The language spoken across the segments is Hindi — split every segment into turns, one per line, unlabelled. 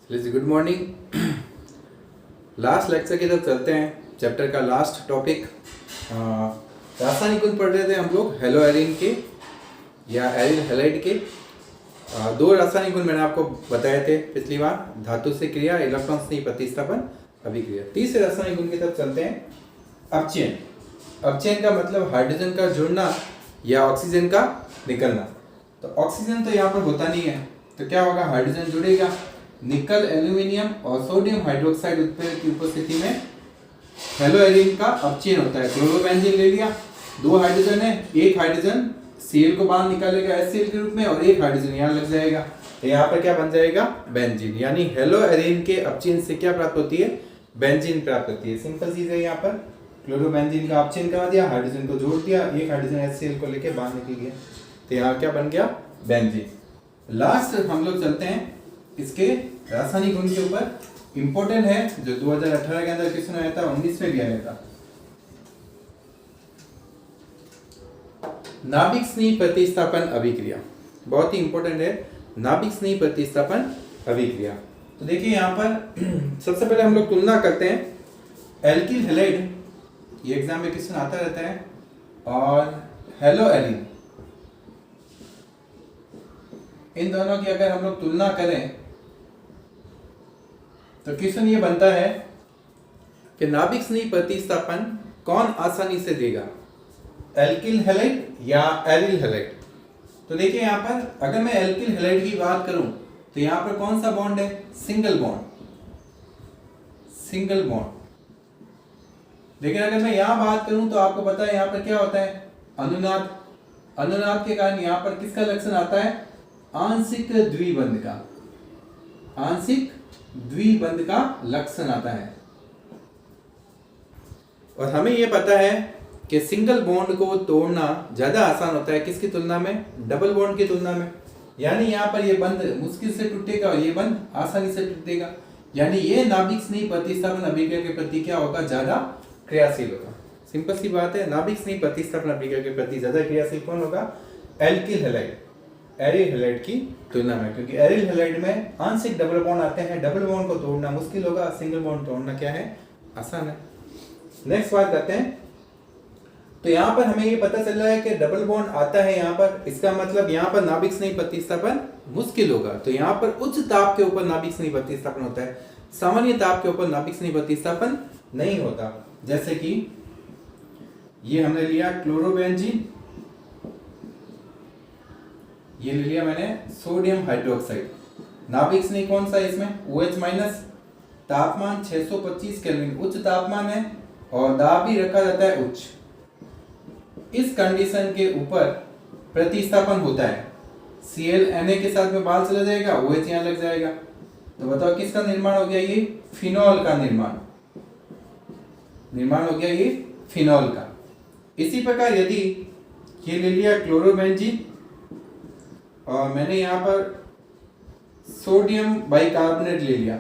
Good morning. लास्ट लेक्चर की तरफ चलते हैं। चैप्टर का लास्ट टॉपिक रासायनिक गुण पढ़ रहे थे हम लोग हेलो एरिन के या एरिल हैलाइड के। दो रासायनिक गुण मैंने आपको बताए थे पिछली बार, धातु से क्रिया, इलेक्ट्रॉन से प्रतिस्थापन, अभिक्रिया। तीसरे रासायनिक गुण की तरफ चलते हैं, अपचयन। अपचयन का मतलब हाइड्रोजन का जुड़ना या ऑक्सीजन का निकलना। तो ऑक्सीजन तो यहाँ पर होता नहीं है, तो क्या होगा, हाइड्रोजन जुड़ेगा। निकल, एल्यूमिनियम और सोडियम हाइड्रोक्साइड उत्प्रेरक की उपस्थिति में हेलो एरिन का अपचयन होता है। क्लोरोबेंजीन ले लिया, दो हाइड्रोजन है, एक हाइड्रोजन Cl को बाहर निकालेगा HCl के रूप में और एक हाइड्रोजन यहाँ लग जाएगा, तो यहाँ पर क्या बन जाएगा, बेंजीन। यानी हेलो एरिन के अपचयन से क्या प्राप्त होती है, बेंजीन प्राप्त होती है। सिंपल चीज है। यहाँ पर क्लोरोबेंजीन का अपचयन करा दिया, हाइड्रोजन को जोड़ दिया, एक हाइड्रोजन HCl को लेके बाहर निकल गया, तो यहाँ क्या बन गया, बेंजीन। लास्ट हम लोग चलते हैं इसके रासायनिक गुण के ऊपर। इंपॉर्टेंट है, जो 2018 के अंदर क्वेश्चन आया था, 19 में भी आया था। नाभिक स्नेह प्रतिस्थापन अभिक्रिया बहुत ही इंपॉर्टेंट है। नाभिक स्नेह प्रतिस्थापन अभिक्रिया, तो देखिए यहाँ पर सबसे पहले हम लोग तुलना करते हैं एल्किल हैलाइड, ये एग्जाम में क्वेश्चन आता रहता है, और हेलो एरिन। इन दोनों की अगर हम लोग तुलना करें तो क्वेश्चन ये बनता है कि नाभिक स्नेह प्रतिस्थापन कौन आसानी से देगा, एल्किल हैलाइड या एरिल हैलाइड। तो देखिए यहाँ पर अगर मैं एल्किल हैलाइड की बात करूं तो यहाँ पर कौन सा बॉन्ड है, सिंगल बॉन्ड, सिंगल बॉन्ड। लेकिन अगर मैं यहाँ बात करूं तो आपको पता है यहाँ पर क्या होता है, अनुनाद। अनुनाद के कारण यहाँ पर किसका लक्षण आता है, आंशिक द्विबंध का, आंशिक द्विबंध का लक्षण आता है। और हमें यह पता है कि सिंगल बॉन्ड को तोड़ना ज्यादा आसान होता है किसकी तुलना में, डबल बॉन्ड की तुलना में। यानी यहाँ पर यह बंध मुश्किल से टूटेगा और ये बंध आसानी से टूटेगा। यानी ये नाभिक स्नेह प्रतिस्थापन अभिक्रिया के प्रति क्या होगा, ज्यादा क्रियाशील होगा। सिंपल सी बात है, नाभिक स्नेह प्रतिस्थापन अभिक्रिया के प्रति ज्यादा क्रियाशील कौन होगा, एल्किल हैलाइड, एरिल हैलाइड की तुलना में। क्योंकि एरिल हैलाइड में आंशिक डबल बॉन्ड आते हैं, डबल बॉन्ड को तोड़ना मुश्किल होगा, सिंगल बॉन्ड तोड़ना क्या है, आसान है। नेक्स्ट बात करते हैं, तो यहाँ पर हमें ये पता चल रहा है कि डबल बॉन्ड आता है यहाँ पर, इसका मतलब यहाँ पर नाभिक स्नेह प्रतिस्थापन मुश्किल होगा। तो यहाँ पर उच्च ताप के ऊपर नाभिक स्नेह प्रतिस्थापन होता है, सामान्य ताप के ऊपर नाभिक स्नेह प्रतिस्थापन नहीं होता। जैसे कि ये हमने लिया क्लोरोबेंजीन, ये ले लिया मैंने सोडियम हाइड्रोक्साइड। नाभिक स्नेह कौन सा है इसमें, OH-, तापमान 625 केल्विन उच्च तापमान है और दाब भी रखा जाता है उच्च। इस कंडीशन के ऊपर प्रतिस्थापन होता है, Cl Na के साथ में बाहर चला जाएगा, OH यहाँ लग जाएगा। तो बताओ किसका निर्माण हो गया, ये फिनॉल का निर्माण हो गया, ये फिनॉल का। इसी प्रकार यदि ये ले लिया क्लोरोबेंजीन और मैंने यहाँ पर सोडियम बाइकार्बोनेट ले लिया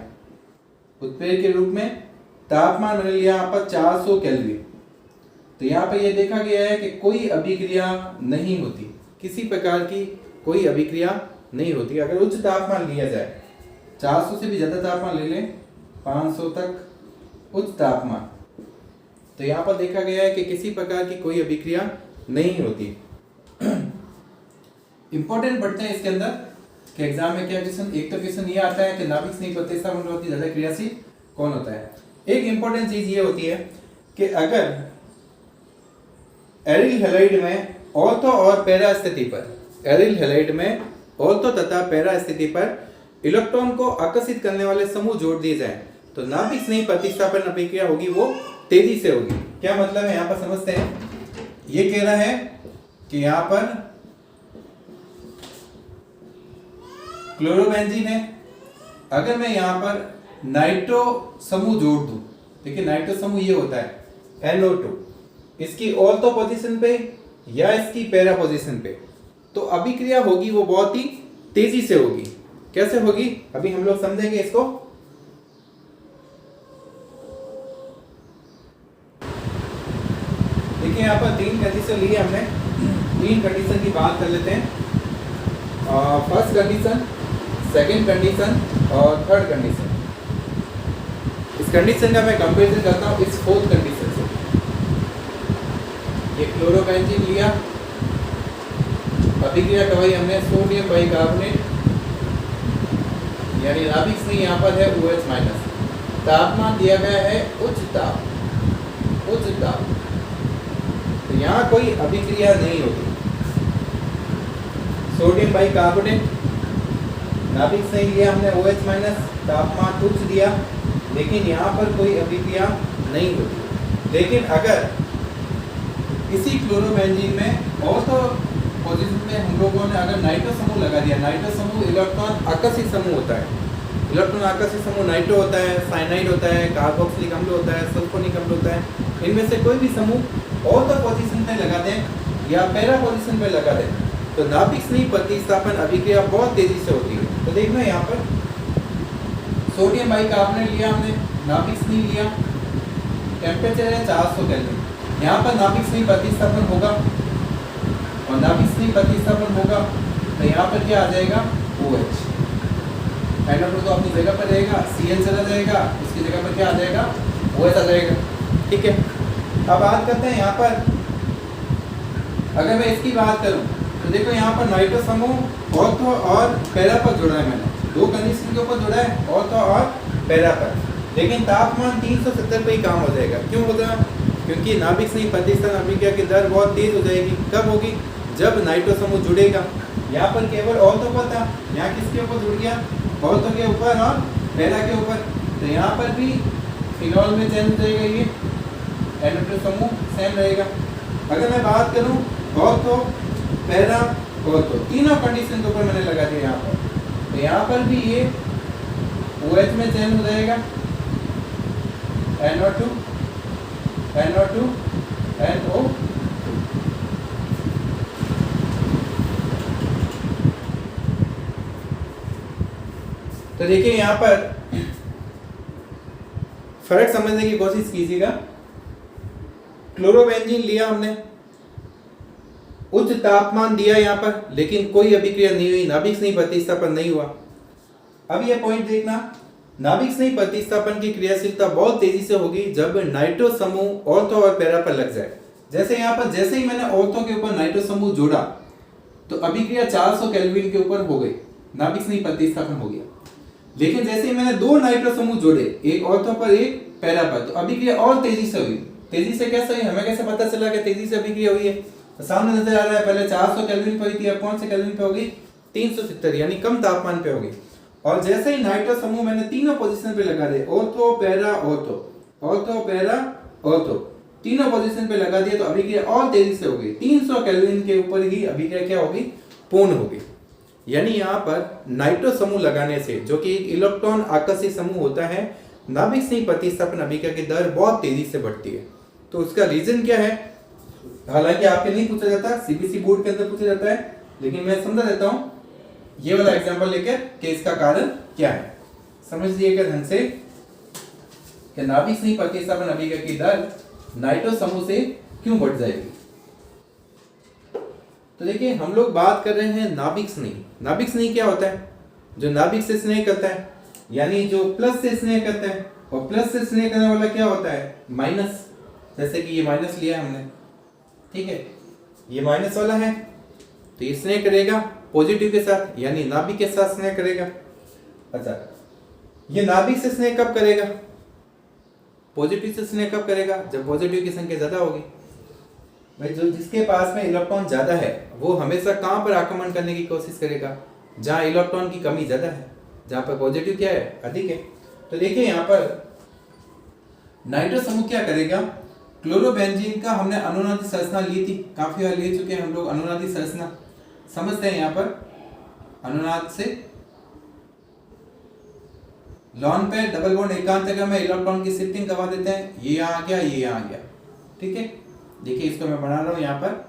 उत्प्रेरक के रूप में, तापमान मैंने लिया यहाँ पर 400 केल्विन। तो यहाँ पर यह देखा गया है कि कोई अभिक्रिया नहीं होती, किसी प्रकार की कोई अभिक्रिया नहीं होती। अगर उच्च तापमान लिया जाए, 400 से भी ज्यादा तापमान ले लें, 500 तक उच्च तापमान, तो यहाँ पर देखा गया है कि किसी प्रकार की कोई अभिक्रिया नहीं होती। इंपॉर्टेंट पढ़ते हैं इसके अंदर कि एग्जाम में क्या क्वेश्चन, एक तो क्वेश्चन ये आता है कि नाभिक स्नेह प्रतिस्थापन बहुत ज्यादा क्रियाशील कौन होता है। एक इंपॉर्टेंट चीज ये होती है कि अगर एरिल हैलाइड में ऑर्थो और पैरा स्थिति पर, एरिल हैलाइड में ऑर्थो तथा पैरा स्थिति पर इलेक्ट्रॉन को आकर्षित करने वाले समूह जोड़ दिए जाएं तो नाभिक स्नेह प्रतिस्थापन अभिक्रिया होगी वो तेजी से होगी। क्या मतलब है, यहाँ पर समझते हैं। ये कह रहा है कि यहाँ पर क्लोरोबेंजीन है, अगर मैं यहाँ पर नाइट्रो समूह जोड़ दूं, देखिए नाइट्रो समूह ये होता है NO2, इसकी ऑर्थो पोजीशन पे या इसकी पैरा पोजीशन पे, तो अभिक्रिया होगी वो बहुत ही तेजी से होगी। कैसे होगी, अभी हम लोग समझेंगे इसको। देखिए यहाँ पर 3 कंडीशन लिए हमने, 3 कंडीशन की बात कर लेते हैं। फर्स्ट कंडीशन, सेकंड कंडीशन और थर्ड कंडीशन। इस कंडीशन का मैं कंपेरिजन करता हूँ इस फोर्थ कंडीशन से। ये क्लोरोबेंजीन लिया, अभिक्रिया करवाई हमने सोडियम बाइकार्बोनेट, यानी नाभिक से यहाँ पर है OH माइनस। तापमान दिया गया है उच्च ताप, उच्च ताप, तो यहाँ कोई अभिक्रिया नहीं होगी। सोडियम बाइकार्बोनेट, नाभिक से लिया हमने OH माइनस, तापमान उच्च दिया, लेकिन यहाँ पर कोई अभिक्रिया नहीं होती। लेकिन अगर इसी क्लोरोबेंजीन में और तो पोजीशन में हम लोगों ने अगर नाइट्रो समूह लगा दिया, नाइट्रो समूह इलेक्ट्रॉन आकर्षित समूह होता है, इलेक्ट्रॉन आकर्षित समूह नाइट्रो होता है, साइनाइड होता है, कार्बोक्सिलिक अम्ल होता है, सल्फोनिक अम्ल होता है, इनमें से कोई भी समूह और तो पोजीशन पे लगा दें या पैरा पोजीशन पे लगा दें तो नाभिक स्नेही प्रतिस्थापन अभिक्रिया बहुत तेजी से होती है। तो देखना यहाँ पर सोडियम बाइकार्बोनेट लिया हमने, नाभिक स्नेही लिया, टेम्परेचर है 400 केल्विन, यहाँ पर नाभिक स्नेही प्रतिस्थापन होगा और नाभिक स्नेही प्रतिस्थापन होगा तो यहाँ पर क्या आ जाएगा OH, NO2 तो अपनी जगह पर रहेगा, Cl चला जाएगा, उसकी जगह पर क्या आ जाएगा OH आ जाएगा। ठीक है, अब बात करते हैं यहाँ पर, अगर मैं इसकी बात करूँ तो देखो यहाँ पर नाइट्रो समूह ऑर्थो और पैरा पर जोड़ा है, मैंने दो कंडीशन के ऊपर जोड़ा है, ऑर्थो और पैरा पर, लेकिन तापमान 370 पे ही काम हो जाएगा। क्यों होगा? क्योंकि नाभिक स्नेही प्रतिस्थापन अभिक्रिया की दर बहुत तेज हो जाएगी। कब होगी? जब नाइट्रो समूह जुड़ेगा। यहाँ पर केवल ऑर्थो पर था, यहाँ किसके ऊपर जुड़ गया? ऑर्थो के ऊपर और पैरा के ऊपर, तो यहाँ पर भी फिनॉल में चेंज हो जाएगा, ये NO2 समूह सेम रहेगा। अगर मैं बात करूँ ऑर्थो, पैरा, ऑर्थो, तीनों कंडीशन के ऊपर मैंने लगा दिया यहाँ पर, तो यहाँ पर भी ये OH में चेंज हो जाएगा, NO2, NO2, NO2। तो देखिए यहाँ पर फर्क समझने की कोशिश कीजिएगा। क्लोरोबेंजीन लिया हमने, उच्च तापमान दिया यहाँ पर, लेकिन कोई अभिक्रिया नहीं हुई, नाभिक स्नेही प्रतिस्थापन नहीं हुआ। अब ये पॉइंट देखना, नाभिक स्नेही प्रतिस्थापन की क्रियाशीलता बहुत तेजी से होगी जब नाइट्रो समूह ऑर्थो और पैरा पर लग जाए। जैसे यहाँ पर जैसे ही मैंने ऑर्थो के ऊपर नाइट्रो समूह जोड़ा तो अभिक्रिया 400 केल्विन के ऊपर हो गई, नाभिक स्नेही प्रतिस्थापन हो गया। लेकिन जैसे ही मैंने दो नाइट्रो समूह जोड़े, एक ऑर्थो पर एक पैरा पर, तो अभिक्रिया और तेजी से हुई। तेजी से कैसे हुई? हमें कैसे पता चला कि तेजी से अभिक्रिया हुई है? तो सामने नजर आ रहा है, पहले 400 केल्विन पे हुई थी, अब कौन से केल्विन पे होगी? 370, यानी कम तापमान पे होगी। और जैसे ही नाइट्रो समूह मैंने तीनों पोजीशन पे लगा दिए, ortho para ortho, ortho para ortho, तीनों पोजीशन पे लगा दिए, तो अभिक्रिया और तेजी से होगी। 300 केल्विन के ऊपर ही अभिक्रिया क्या होगी? पूर्ण होगी। यानी यहाँ पर नाइट्रो समूह लगाने से, जो कि एक इलेक्ट्रॉन आकर्षित समूह होता है, नाभिक स्नेही प्रतिस्थापन अभिक्रिया की दर बहुत तेजी से बढ़ती है। तो उसका रीजन क्या है? हालांकि आपके नहीं पूछा जाता, CBSE बोर्ड के अंदर पूछा जाता है, लेकिन मैं समझा देता हूँ ये वाला एग्जांपल लेकर कि इसका कारण क्या है। समझ लीजिएगा ढंग से कि नाभिक स्नेही प्रतिस्थापन अभिक्रिया की दर नाइट्रो समूह से क्यों बढ़ जाएगी। तो देखिए, हम लोग बात कर रहे हैं नाभिक स्नेही। नाभिक स्नेही क्या होता है? जो नाभिक से स्नेह करता है, यानी जो प्लस से स्नेह करता है, और प्लस से स्नेह करने वाला क्या होता है? माइनस। जैसे कि ये माइनस लिया हमने, ठीक है, ये माइनस वाला है, तो ये स्नेह करेगा पॉजिटिव के साथ, यानी नाभिक के साथ स्नेह करेगा। अच्छा, ये नाभिक से स्नेह कब करेगा? पॉजिटिव से स्नेह कब करेगा? जब पॉजिटिव की संख्या ज्यादा होगी। भाई, जो जिसके पास में इलेक्ट्रॉन ज्यादा है वो हमेशा कहां पर आक्रमण करने की कोशिश करेगा? जहां इलेक्ट्रॉन की कमी ज्यादा है, जहां पर पॉजिटिव क्या है? अधिक है। तो देखिए यहाँ पर नाइट्रो समूह क्या करेगा? क्लोरोबेंजीन का हमने अनुनादी संरचना ली थी, काफी बार ले चुके हैं हम लोग अनुनादी संरचना, समझते हैं। यहाँ पर अनुनाद से लॉन पे डबल बॉन्ड एकांतरिका में इलेक्ट्रॉन की शिफ्टिंग करवा देते हैं। ये यहाँ आ गया, ये यहाँ आ गया, ठीक है। देखिए, इसको मैं बना रहा हूं यहाँ पर,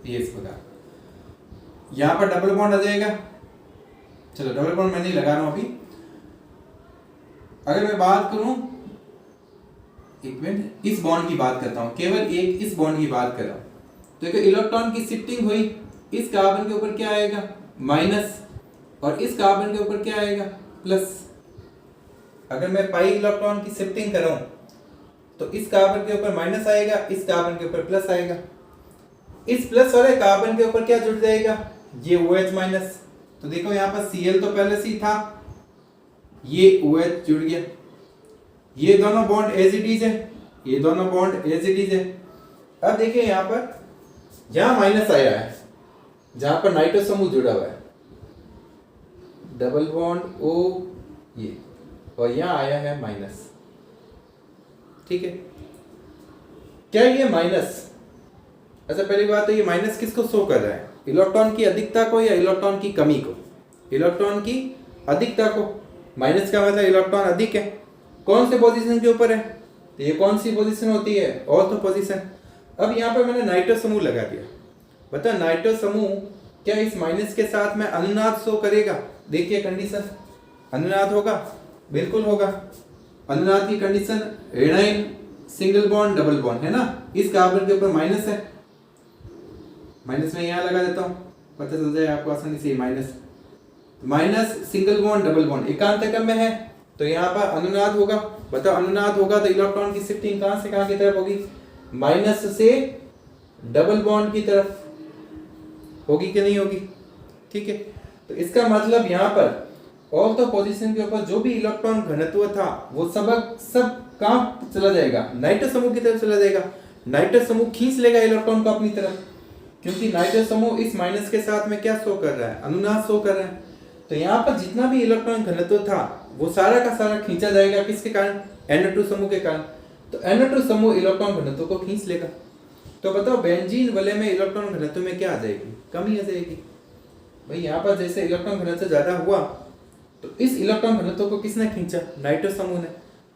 ये इस प्रकार, यहाँ पर डबल बॉन्ड आ जाएगा। चलो, डबल बॉन्ड मैं नहीं लगा रहा हूं अभी। अगर मैं बात करूं, एक मिनट, इस बॉन्ड की बात करता हूं, केवल एक इस बॉन्ड की बात कर रहा हूं। तो इलेक्ट्रॉन की शिफ्टिंग हुई, इस कार्बन के ऊपर क्या आएगा? माइनस, और इस कार्बन के ऊपर क्या आएगा, प्लस। अगर मैं पाई इलेक्ट्रॉन की शिफ्टिंग करूं तो इस कार्बन के ऊपर माइनस आएगा, इस कार्बन के ऊपर प्लस आएगा। इस प्लस वाले कार्बन के ऊपर क्या जुड़ जाएगा, ये OH माइनस। तो देखो यहाँ पर Cl तो पहले से ही था, ये OH जुड़ गया, ये दोनों बॉन्ड एज इट इज है, ये दोनों बॉन्ड एज इट इज है। अब देखिए यहाँ पर, जहां माइनस आया है, जहां पर नाइट्रो समूह जुड़ा हुआ है, डबल बॉन्ड O ये, और यहाँ आया है माइनस। ठीक है, क्या ये माइनस, अच्छा पहली बात तो ये माइनस किसको शो कर रहा है, इलेक्ट्रॉन की अधिकता को या इलेक्ट्रॉन की कमी को, इलेक्ट्रॉन की अधिकता को। माइनस का मतलब इलेक्ट्रॉन अधिक है, कौन से पोजीशन के ऊपर है, तो ये कौन सी पोजीशन होती है, ऑर्थो पोजीशन। अब यहाँ पर मैंने नाइट्रो समूह लगा दिया, बता नाइट्रो समूह क्या इस माइनस के साथ में अनुनाद शो करेगा। देखिए कंडीशन, अनुनाद होगा, बिल्कुल होगा। अनुनाद की condition A9 single bond double bond है ना, इस कार्बन के ऊपर माइनस है, माइनस में यहाँ लगा देता हूँ, पता चल जाए आपको आसानी से। Minus minus single bond double bond एकांतकम में है, तो यहाँ पर अनुनाद होगा। बताओ अनुनाद होगा तो इलेक्ट्रॉन की शिफ्टिंग कहाँ से कहाँ की तरफ होगी, माइनस से डबल बॉन्ड की तरफ होगी कि नहीं होगी। ठीक है, तो इसका मतलब यहाँ पर ऑर्थो पोजीशन के ऊपर जो भी इलेक्ट्रॉन घनत्व था वो सब कहाँ चला जाएगा, नाइट्रो समूह की तरफ चला जाएगा। नाइट्रो समूह खींच लेगा इलेक्ट्रॉन को अपनी तरफ, क्योंकि नाइट्रो समूह इस माइनस के साथ में क्या शो कर रहा है, अनुनाद शो कर रहा है। तो यहाँ पर जितना भी इलेक्ट्रॉन घनत्व था वो सारा का सारा खींचा जाएगा, किसके कारण, NO2 समूह के कारण। तो NO2 समूह इलेक्ट्रॉन घनत्व को खींच लेगा। तो बताओ बेंजीन वाले में इलेक्ट्रॉन घनत्व में क्या आ जाएगी, कमी आ जाएगी। भाई यहाँ पर जैसे इलेक्ट्रॉन घनत्व ज्यादा हुआ तो इस इलेक्ट्रॉन घनत्व को किसने खींचा, नाइट्रो समूह ने।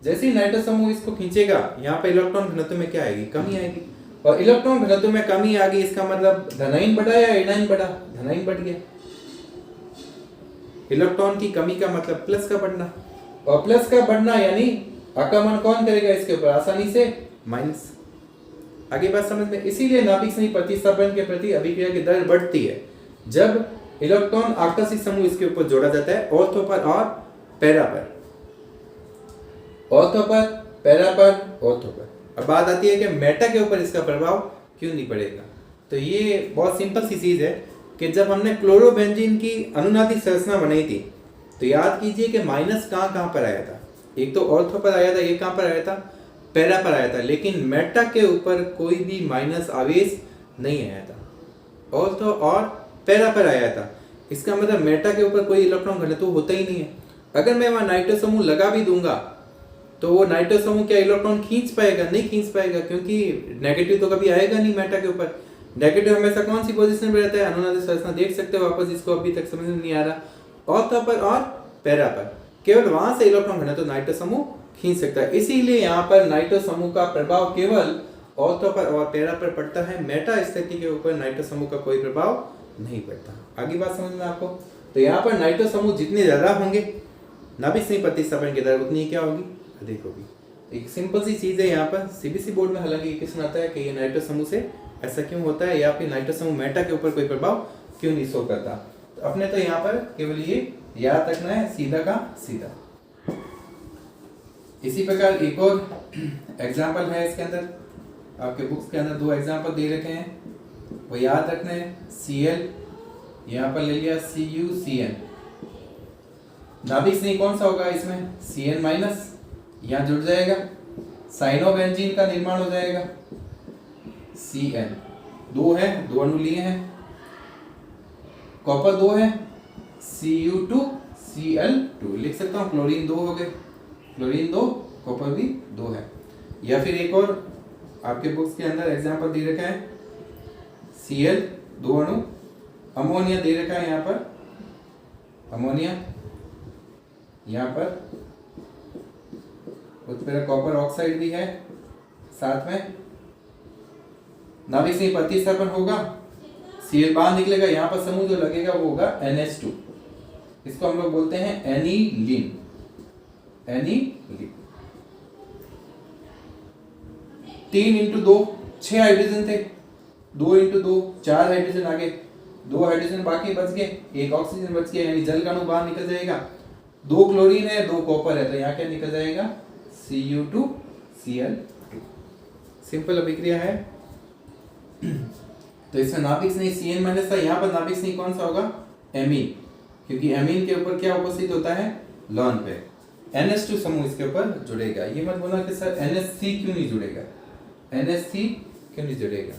जैसे ही नाइट्रो समूह इसको खींचेगा, यहाँ पे इलेक्ट्रॉन घनत्व में क्या आएगी, कमी आएगी। और इलेक्ट्रॉन घनत्व में कमी आ गई, इसका मतलब धनायन बढ़ा या ऋणायन बढ़ा, धनायन बढ़ गया। इलेक्ट्रॉन की कमी का मतलब प्लस का बढ़ना, और प्लस का बढ़ना यानी आक्रमण कौन करेगा इसके ऊपर, आसानी से माइनस। आगे बात समझ में। इसीलिए नाभिक संधि प्रतिस्थापन के प्रति अभिक्रिया की दर बढ़ती है जब इलेक्ट्रॉन आकर्षी समूह इसके ऊपर जोड़ा जाता है, ऑर्थो पर और पैरा पर, ऑर्थो पर, पैरा पर, ऑर्थो पर। अब बात आती है कि मेटा के ऊपर इसका प्रभाव क्यों नहीं पड़ेगा। तो ये बहुत सिंपल सी चीज है कि जब हमने क्लोरोबेंजीन की अनुनादी संरचना बनाई थी तो याद कीजिए कि माइनस कहाँ पर आया था, एक तो ऑर्थो पर आया था, एक कहाँ पर आया था, पैरा पर आया था। लेकिन मेटा के ऊपर कोई भी माइनस आवेश नहीं आया था, ऑर्थो और पैरा पर आया था। इसका मतलब मेटा के ऊपर कोई इलेक्ट्रॉन घनत्व होता ही नहीं है। अगर मैं वहां नाइट्रो समूह लगा भी दूंगा तो वो नाइट्रो समूह क्या इलेक्ट्रॉन खींच पाएगा, नहीं खींच पाएगा, क्योंकि नेगेटिव तो कभी आएगा नहीं मेटा के ऊपर। नेगेटिव हमेशा कौन सी पोजीशन पे रहता है, अनुनादी संरचना देख सकते हो वापस, इसको अभी तक समझ में नहीं आ रहा। ऑर्थो पर और पैरा पर केवल वहां से इलेक्ट्रॉन घनत्व नाइट्रो समूह खींच सकता है। इसीलिए यहाँ पर नाइट्रो समूह का प्रभाव केवल ऑर्थो पर और पैरा पर पड़ता है, मेटा स्थिति के ऊपर नाइट्रो समूह का कोई प्रभाव नहीं पड़ता। आगे बात समझ में आपको। तो यहाँ पर नाइट्रो समूह जितने ज्यादा होंगे, नाभिक संधि प्रतिस्थापन की दर उतनी क्या होगी, अधिक होगी। एक सिंपल सी चीज है यहाँ पर, सीबीएसई बोर्ड में हालांकि क्वेश्चन आता है कि ये नाइट्रो समूह से ऐसा क्यों होता है, या फिर नाइट्रो समूह मेटा के ऊपर कोई प्रभाव क्यों नहीं शो करता। तो अपने तो यहाँ पर केवल ये याद रखना है, सीधा का सीधा। इसी प्रकार एक और एग्जाम्पल है इसके अंदर, आपके बुक्स के अंदर दो एग्जाम्पल दे रखे हैं, वो याद रखना है। Cl यहाँ पर ले लिया CuCN, नाभिक संधि कौन सा होगा इसमें, Cn माइनस, यहाँ जुड़ जाएगा, साइनोबेंजीन का निर्माण हो जाएगा। Cn दो है, दो अणु लिए हैं, कॉपर दो है, Cu2Cl2 लिख सकता हूँ, क्लोरीन दो हो गए, क्लोरीन दो, कॉपर भी दो है। या फिर एक और आपके बुक्स के अंदर एग्जांपल दे रखा है, Cl दो अणु, अमोनिया दे रखा है यहाँ पर, अमोनिया यहाँ पर, उत्प्रेरक कॉपर ऑक्साइड भी है साथ में। नाभिक संधि प्रतिस्थापन होगा, Cl बाहर निकलेगा, यहाँ पर समूह जो लगेगा वो होगा NH2, इसको हम लोग बोलते हैं एनिलीन, एनिलीन। 3 × 2 6 हाइड्रोजन थे, 2 × 2 4 हाइड्रोजन आगे, 2 हाइड्रोजन बाकी बच गए, 1 ऑक्सीजन बच गया, यानी जल का अणु बाहर निकल जाएगा। 2 क्लोरीन है, 2 कॉपर है, तो यहाँ क्या निकल जाएगा Cu2Cl2। सिंपल अभिक्रिया है। तो इसमें नाभिक स्नेही CN- था, यहाँ पर नाभिक स्नेही कौन सा होगा? एमीन, क्योंकि एमीन के ऊपर क्या उपस्थित होता है? Lone pair. NH2 समूह इसके ऊपर जुड़ेगा। ये मत बोलना कि सर NH3 क्यों नहीं जुड़ेगा, NH3 क्यों नहीं जुड़ेगा?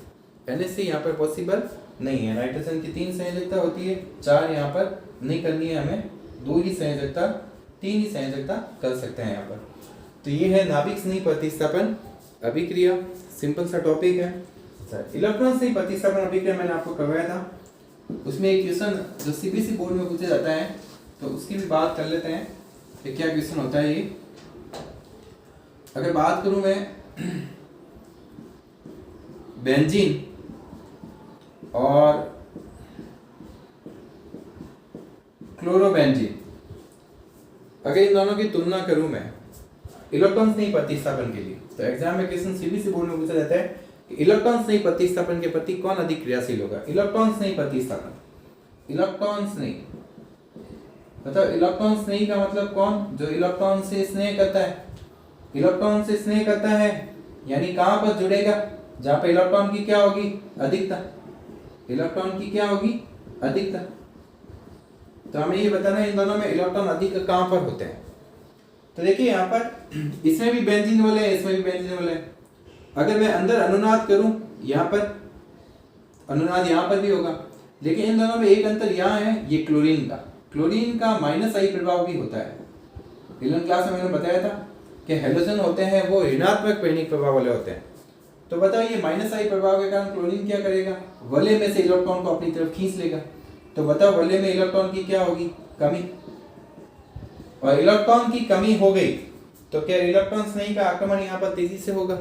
NH3 यहाँ पर पॉसिबल नहीं है। नाइट्रोजन की 3 संयोजकता होती है, 4 यहाँ पर नहीं करनी है हमें, 2 ही संयोजकता, 3 ही संयोजकता कर सकते हैं यहाँ पर। तो ये है नाभिक स्नेही प्रतिस्थापन अभिक्रिया। सिंपल सा टॉपिक है। इलेक्ट्रॉन स्नेही प्रतिस्थापन अभिक्रिया मैंने आपको करवाया था, उसमें एक क्वेश्चन जो CBSE बोर्ड में पूछा जाता है, तो उसकी भी बात कर लेते हैं कि क्या क्वेश्चन होता है ये। अगर बात करूं मैं बेंजीन और क्लोरोबेंजीन, अगर इन दोनों की तुलना करूं मैं इलेक्ट्रॉन स्नेही प्रतिस्थापन के लिए, तो एग्जाम में क्वेश्चन CBSE बोर्ड में पूछा जाता है कि इलेक्ट्रॉन स्नेही प्रतिस्थापन के प्रति कौन अधिक क्रियाशील होगा। इलेक्ट्रॉन स्नेही प्रतिस्थापन, इलेक्ट्रॉन स्नेही मतलब इलेक्ट्रॉन स्नेही का मतलब कौन? जो इलेक्ट्रॉन से स्नेह करता है। इलेक्ट्रॉन से स्नेह करता है यानी कहां पर जुड़ेगा? जहां पर इलेक्ट्रॉन की क्या होगी? अधिकता। इलेक्ट्रॉन की क्या होगी? अधिकता। तो हमें ये बताना है इन दोनों में इलेक्ट्रॉन अधिक कहां पर होते हैं। तो देखिए यहाँ पर इसमें भी बेंजीन वाले हैं, इसमें भी बेंजीन वाले हैं। अगर मैं अंदर अनुनाद करूं, यहाँ पर अनुनाद यहाँ पर भी होगा, लेकिन इन दोनों में एक अंतर यहाँ है, ये क्लोरीन का। क्लोरीन का -I प्रभाव भी होता है। 11 क्लास में मैंने बताया था कि हेलोजन होते हैं वो ऋणात्मक पैनिक प्रभाव वाले होते हैं। तो बताओ ये -I प्रभाव के कारण क्लोरीन क्या करेगा? वलय में से इलेक्ट्रॉन को अपनी तरफ खींच लेगा। तो बताओ वलय में इलेक्ट्रॉन की क्या होगी? कमी। और इलेक्ट्रॉन की कमी हो गई तो क्या इलेक्ट्रॉन स्नेही का आक्रमण यहाँ पर तेजी से होगा?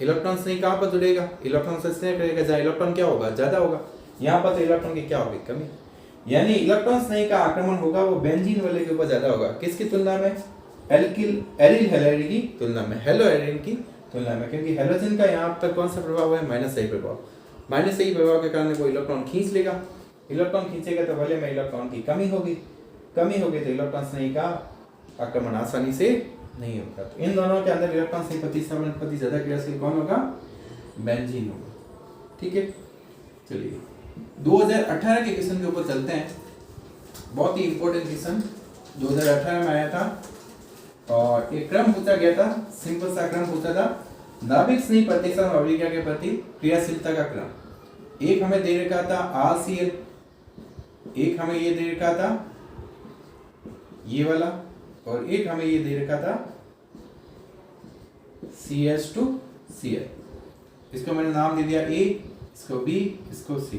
इलेक्ट्रॉन स्नेही कहाँ पर जुड़ेगा? इलेक्ट्रॉन से स्नेह करेगा जहाँ इलेक्ट्रॉन क्या होगा? ज्यादा होगा। यहाँ पर तो इलेक्ट्रॉन की क्या होगी? कमी। यानी इलेक्ट्रॉन स्नेही का आक्रमण होगा वो बेंजीन वाले के ऊपर ज्यादा होगा। किसकी तुलना में? एरिल हैलाइड की तुलना में, हेलो एरिन की तुलना में, क्योंकि हेलोजन का यहाँ पर कौन सा प्रभाव है? -I प्रभाव। -I प्रभाव के कारण वो इलेक्ट्रॉन खींच लेगा। इलेक्ट्रॉन खींचेगा तो वलय में इलेक्ट्रॉन की कमी होगी तो इलेक्ट्रॉन स्नेही का आक्रमण आसानी से नहीं होगा। तो इन दोनों के अंदर इलेक्ट्रॉन स्नेही प्रतिस्थापन प्रति ज्यादा क्रियाशील कौन होगा? बेंजीन होगा। ठीक है, चलिए 2018 के क्वेश्चन के ऊपर चलते हैं। बहुत ही इंपॉर्टेंट क्वेश्चन 2018 में आया था और एक क्रम पूछा गया था, सिंपल सा क्रम पूछा था, नाभिक स्नेही प्रतिस्थापन अभिक्रिया के प्रति क्रियाशीलता का क्रम। एक हमें दे रखा था RCl, एक हमें ये दे रखा था ये वाला, और एक हमें ये दे रखा था CH2Cl। इसको मैंने नाम दे दिया A, इसको B, इसको C।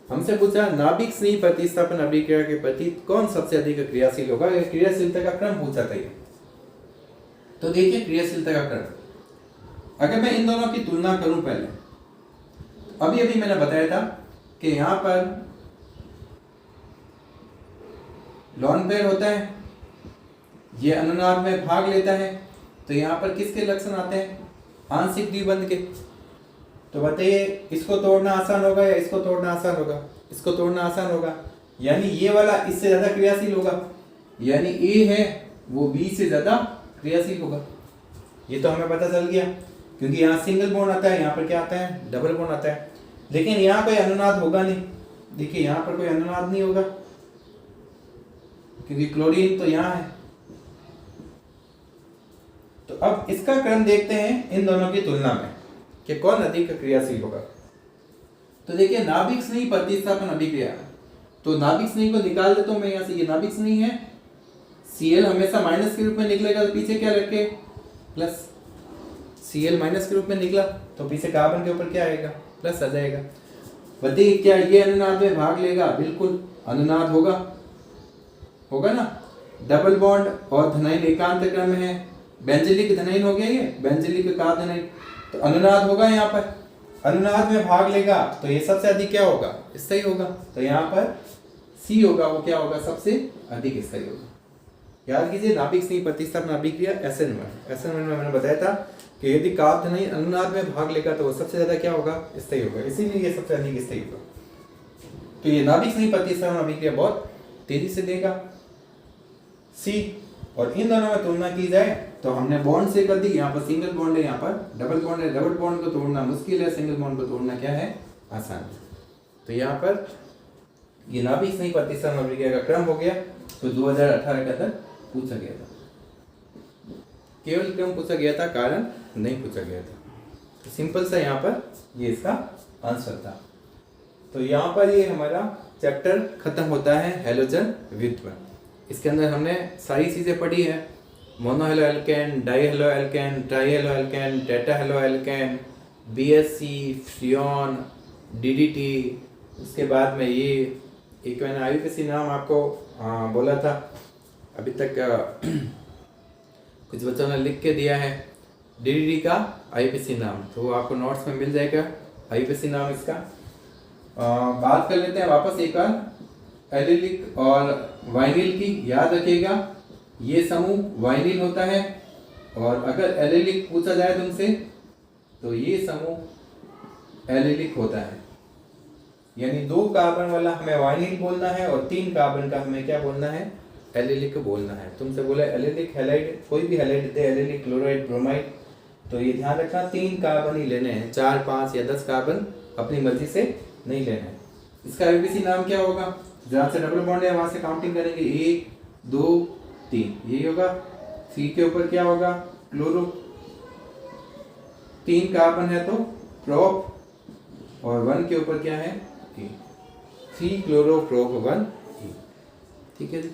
हमसे पूछा नाभिक स्नेही प्रतिस्थापन अभिक्रिया के प्रति कौन सबसे अधिक क्रियाशील होगा। क्रियाशीलता का क्रम पूछा था ये। तो देखिए क्रियाशीलता का क्रम, अगर मैं इन दोनों की तुलना करूं पहले, अभी मैंने बताया था कि यहां पर लॉन पेयर होता है, ये अनुनाद में भाग लेता है, तो यहाँ पर किसके लक्षण आते हैं? आंशिक द्विबंध के। तो बताइए इसको तोड़ना आसान होगा या इसको तोड़ना आसान होगा? इसको तोड़ना आसान होगा, यानी ये वाला इससे ज्यादा क्रियाशील होगा, यानी A है वो B से ज्यादा क्रियाशील होगा। ये तो हमें पता चल गया, क्योंकि यहाँ सिंगल बॉन्ड आता है, यहाँ पर क्या आता है? डबल बॉन्ड आता है। लेकिन यहाँ कोई अनुनाद होगा नहीं। देखिए यहाँ पर कोई अनुनाद नहीं होगा क्योंकि क्लोरीन तो यहाँ है। तो अब इसका क्रम देखते हैं इन दोनों की तुलना में कि कौन अधिक क्रियाशील होगा। तो देखिए नाभिक स्नेही प्रतिस्थापन अभिक्रिया, तो नाभिक स्नेही को निकाल देता हूं मैं यहाँ से। ये नाभिक स्नेही है, Cl हमेशा माइनस के रूप में निकलेगा तो पीछे क्या रखे? प्लस। Cl माइनस के रूप में निकला तो पीछे कार्बन के ऊपर क्या आएगा? प्लस आ जाएगा। बताइए क्या ये अनुनाद में भाग लेगा? बिल्कुल अनुनाद होगा ना। डबल बॉन्ड और धनाइन एकांत क्रम में है, बेंजिलिक धनाइन हो गया, ये बेंजिलिक कार्बोनाइल, तो अनुनाद होगा। यहाँ पर अनुनाद में भाग लेगा तो ये सबसे अधिक क्या होगा? स्थायी होगा। तो यहाँ पर C होगा, वो क्या होगा? सबसे अधिक स्थायी होगा। याद कीजिए नाभिक स्नेही प्रतिस्थापन अभिक्रिया SN1 में मैंने बताया था कि यदि कार्ब धनाइन अनुनाद में भाग लेगा तो वो सबसे ज्यादा क्या होगा? स्थायी होगा, इसीलिए ये सबसे अधिक स्थायी होगा। तो ये नाभिक नहीं प्रतिस्थापन अभिक्रिया बहुत तेजी से देगा। सी, और इन दोनों में तुलना की जाए तो हमने बॉन्ड से कर दी, यहाँ पर सिंगल बॉन्ड है, यहाँ पर डबल बॉन्ड है। डबल बॉन्ड को तोड़ना मुश्किल है, सिंगल बॉन्ड को तोड़ना क्या है, आसान। तो यहाँ पर ये नाभिक नहीं प्रतिस्थापन अभिक्रिया का क्रम हो गया। तो 2018 के अंदर पूछा गया था, केवल क्रम पूछा गया था, कारण नहीं पूछा गया था। तो सिंपल सा यहाँ पर ये इसका आंसर था। तो यहाँ पर ये हमारा चैप्टर खत्म होता है हैलोजन व्युत्पन्न। इसके अंदर हमने सारी चीज़ें पढ़ी है, mono halo alkane, die halo alkane, try halo alkane, tetra halo alkane, BSC, Freon, DDT। उसके बाद में ये एक मैंने IUPAC नाम आपको बोला था, अभी तक कुछ बच्चों ने लिख के दिया है DDT का IUPAC नाम, तो वो आपको नोट्स में मिल जाएगा IUPAC नाम इसका। बात कर लेते हैं वापस एक बार एलिलिक और वाइनिल की। याद रखिएगा ये समूह वाइनिल होता है, और अगर एलिलिक पूछा जाए तुमसे तो ये समूह एलिलिक होता है। यानी 2 कार्बन वाला हमें वाइनिल बोलना है और 3 कार्बन का हमें क्या बोलना है, एलिलिक बोलना है। तुमसे बोला एलिलिक हैलाइड, कोई भी हैलाइड दे, एलिलिक, क्लोराइड, ब्रोमाइड, तो ये ध्यान रखना 3 कार्बन ही लेने हैं, 4, 5 या 10 कार्बन अपनी मर्जी से नहीं लेना है। इसका IUPAC नाम क्या होगा, जहाँ से डबल बॉन्ड है वहां से काउंटिंग करेंगे, 1 2 3, यही होगा। सी के ऊपर क्या होगा, क्लोरो, 3 कार्बन है तो प्रोप, और 1 के ऊपर क्या है, सी क्लोरो प्रोप 1, ठीक है जी।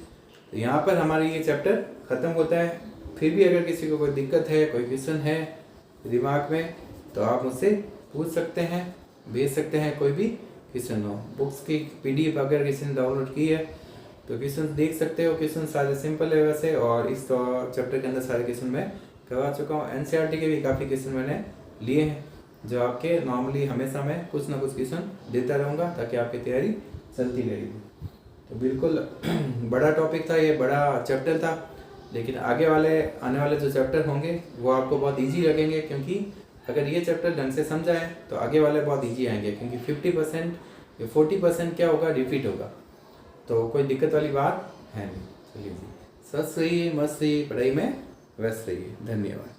तो यहाँ पर हमारा ये चैप्टर खत्म होता है। फिर भी अगर किसी को कोई दिक्कत है, कोई क्वेश्चन है दिमाग में, तो आप मुझसे पूछ सकते हैं, भेज सकते हैं, कोई भी क्वेश्चन हो। बुक्स की PDF अगर किसी ने डाउनलोड की है तो क्वेश्चन देख सकते हो। क्वेश्चन सारे सिंपल है वैसे, और इस चैप्टर के अंदर सारे क्वेश्चन मैं करवा चुका हूँ। NCERT के भी काफ़ी क्वेश्चन मैंने लिए हैं, जो आपके नॉर्मली हमेशा मैं कुछ ना कुछ क्वेश्चन देता रहूँगा ताकि आपकी तैयारी चलती रहेगी। तो बिल्कुल बड़ा टॉपिक था ये, बड़ा चैप्टर था, लेकिन आने वाले जो चैप्टर होंगे वो आपको बहुत ईजी लगेंगे, क्योंकि अगर ये चैप्टर ढंग से समझा है तो आगे वाले बहुत ईजी आएंगे, क्योंकि 50% या 40% क्या होगा, रिपीट होगा। तो कोई दिक्कत वाली बात है नहीं। चलिए जी, सच रहिए, मस्त रहिए, पढ़ाई में व्यस्त रहिए। धन्यवाद।